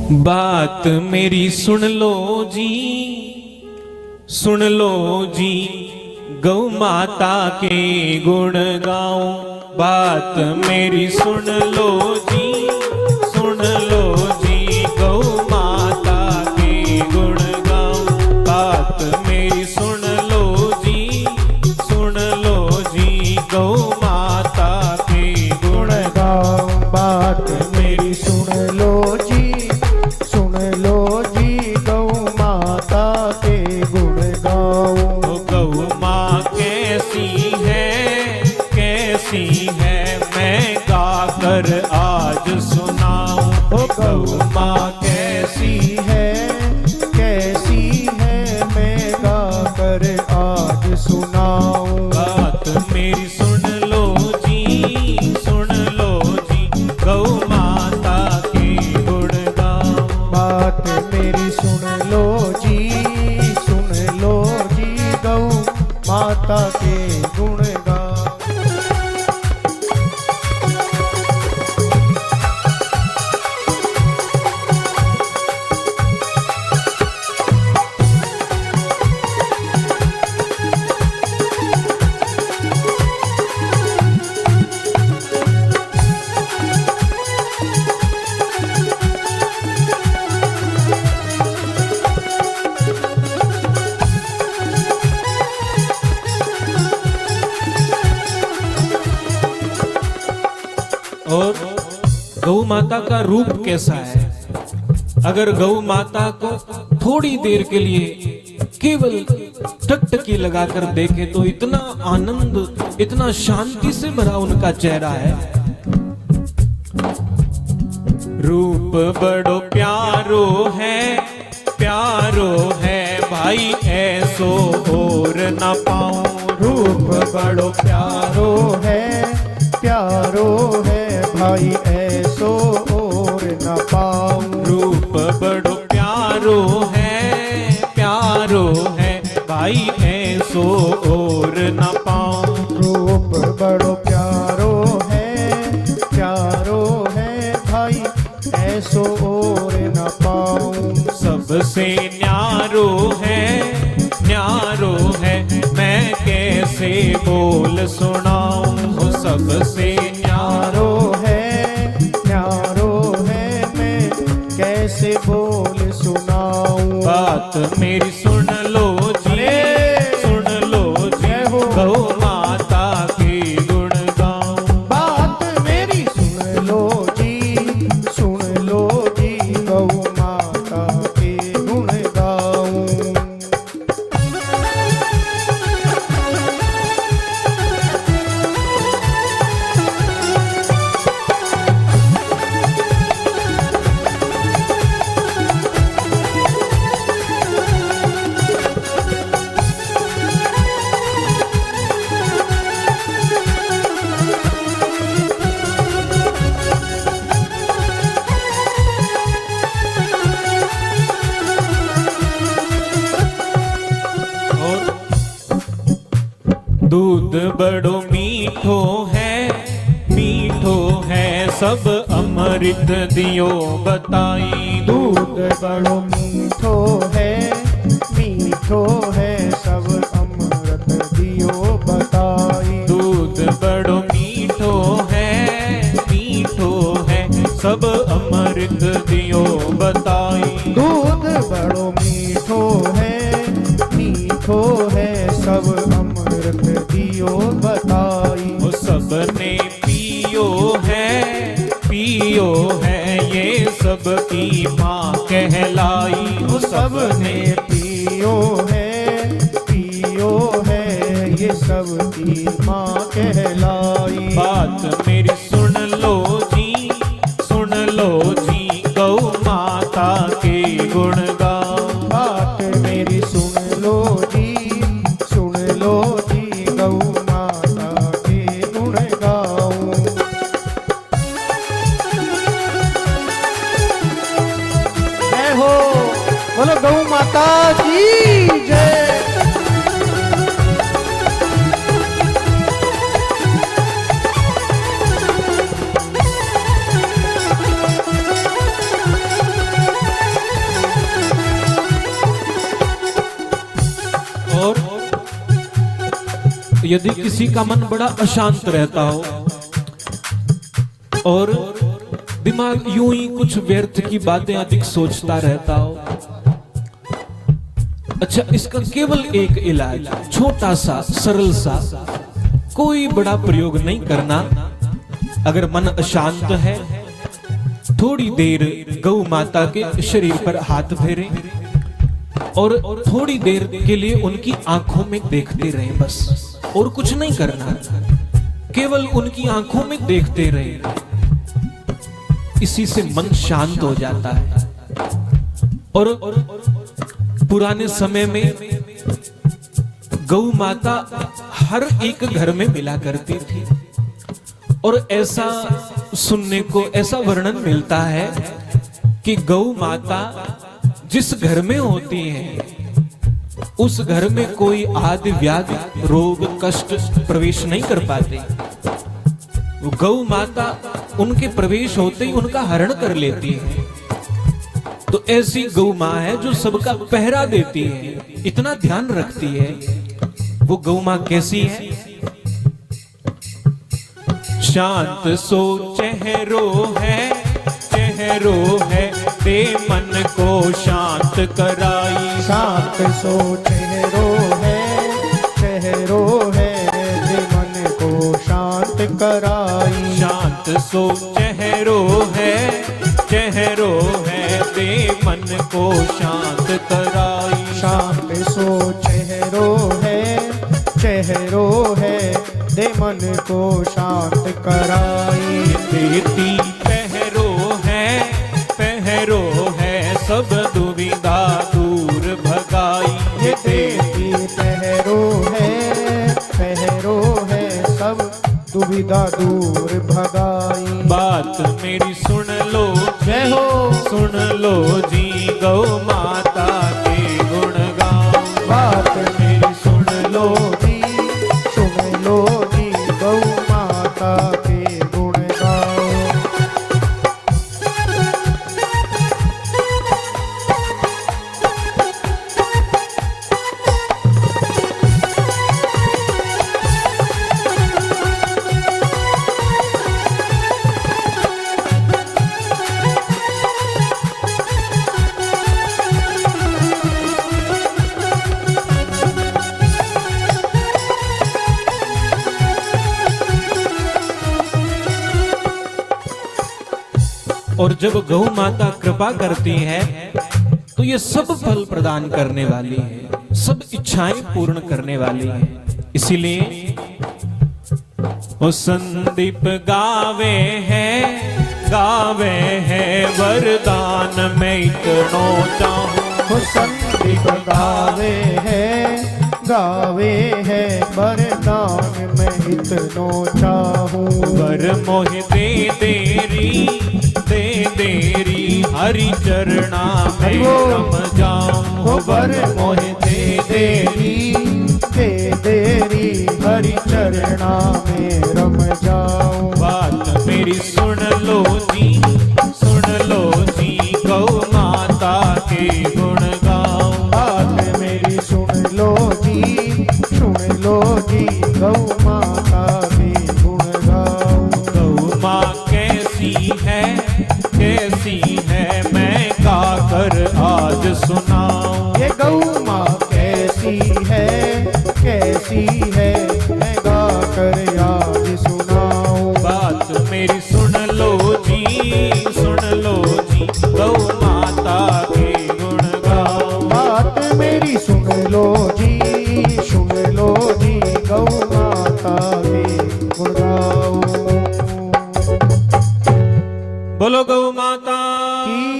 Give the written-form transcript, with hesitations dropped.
बात मेरी सुन लो जी, सुन लो जी, गौ माता के गुण गाऊं। बात मेरी सुन लो जी, सुन लो जी, गौ माता के गुण गाऊं। बात मेरी सुन लो जी, सुन लो जी, गौ माता के गुण गाऊं। बात मेरी सुन लो जी, सुन लो जी, गौ माता के गुण गाऊं। गौ माँ कैसी है मैं गाकर आज सुनाऊं। गौ माँ कैसी है मैं गाकर आज सुनाऊं। बात मेरी सुन लो जी, सुन लो जी, गौ माता के गुण गाऊं। बात मेरी सुन लो जी, सुन लो जी, गौ माता के गुण गाऊं। और गौ माता का रूप कैसा है? अगर गौ माता को थोड़ी देर के लिए केवल टकटकी लगाकर देखे तो इतना आनंद, इतना शांति से भरा उनका चेहरा है। रूप बड़ो प्यारो है भाई, ऐसो और न पाऊं। रूप बड़ो प्यारो है भाई, ऐसो और न पाऊं। रूप बड़ो प्यारो है भाई, ऐसो और न पाऊं। रूप बड़ो प्यारो है भाई, ऐसो और न पाऊं। सबसे न्यारो है मैं कैसे बोल सुनाऊं। सबसे न्यारो न्यारो है मैं कैसे बोल सुनाऊं। बात मेरी सुन लो जी, सुन लो जी, गौ माता के गुण गाऊं। बात मेरी सुन लो जी, सुन लो जी, गौ माता के गुण गाऊं। दूध बड़ो मीठो है सब अमृत दियो बताई। दूध बड़ो मीठो है सब अमृत दियो बताई। दूध बड़ो मीठो है सब अमृत दियो बताई। दूध बड़ो मीठो है सब अमृत दियो बताई। वो सबने पियो है ये सबकी माँ कहलाई। वो सबने पियो है ये सबकी माँ कहलाई। बात मेरी सुन लो जी, सुन लो जी, गौ माता के गुण गाऊं। बात मेरी सुन लो जी, सुन लो जी, गौ माता के गुण गाऊं। जय हो, बोलो गौ माता की जय। यदि किसी का मन बड़ा अशांत रहता हो और दिमाग यूं ही कुछ व्यर्थ की बातें अधिक सोचता रहता हो, अच्छा इसका केवल एक इलाज, छोटा सा सरल सा, कोई बड़ा प्रयोग नहीं करना। अगर मन अशांत है, थोड़ी देर गौ माता के शरीर पर हाथ फेरें और थोड़ी देर के लिए उनकी आंखों में देखते रहें, बस और कुछ नहीं करना, केवल उनकी आंखों में देखते रहें। इसी से मन शांत हो जाता है। और पुराने समय में गौ माता हर एक घर में मिला करती थी और ऐसा सुनने को, ऐसा वर्णन मिलता है कि गौ माता जिस घर में होती है उस घर में कोई आदि व्याधि रोग कष्ट प्रवेश नहीं कर पाते। गौ माता उनके प्रवेश होते ही उनका हरण कर लेती है। तो ऐसी गौ माँ है जो सबका पहरा देती है, इतना ध्यान रखती है। वो गौ माँ कैसी है? शांत सो चेहरो है, चेहरो है दे मन को शांत कराई। शांत सो चेहरो है, चेहरो है दे मन को शांत कराई। शांत सो चेहरो है, चेहरो है दे मन को शांत कराई। शांत सो चेहरो है, चेहरो है दे मन को शांत कराई। देती पहरो है, पहरो है सब दुविधा दूर भगाई। ये देती पहरो है, पहरो है सब दुविधा दूर भगाई। बात मेरी सुन लो, जय हो। सुन लो जी गौ माता के गुण गाओ। बात मेरी सुन लो जी, सुन लो जी गौ माता के गुण गाओ। और जब गौ माता कृपा करती है तो ये सब फल प्रदान करने वाली है, सब इच्छाएं पूर्ण करने वाली है। इसीलिए वो संदीप गावे है वरदान मैं इतनो चाहूं। वो संदीप गावे है वरदान मैं इतनो चाहूं। वर मोहि दे देरी, दे देरी हरि चरणा में रम जाऊं। वर मोहि दे देरी, दे देरी हरि चरणा में रम जाऊं। बात मेरी सुन लो जी, सुन लो जी गौ माता के गुण गाओ। बात मेरी सुन लो जी, सुन लो जी गौ माता के गुण गाओ। गौ माँ कैसी है, कैसी है मैं गा कर आज सुनाऊं। ये गौ माँ कैसी है, कैसी है मैं गा कर आज सुनाऊं। बात मेरी सुन लो जी, सुन लो जी गौ माता के गुण गाओ। बात मेरी सुन लो जी, सुन लो जी गौ माता के गुण गाओ। बोलो गौ माता की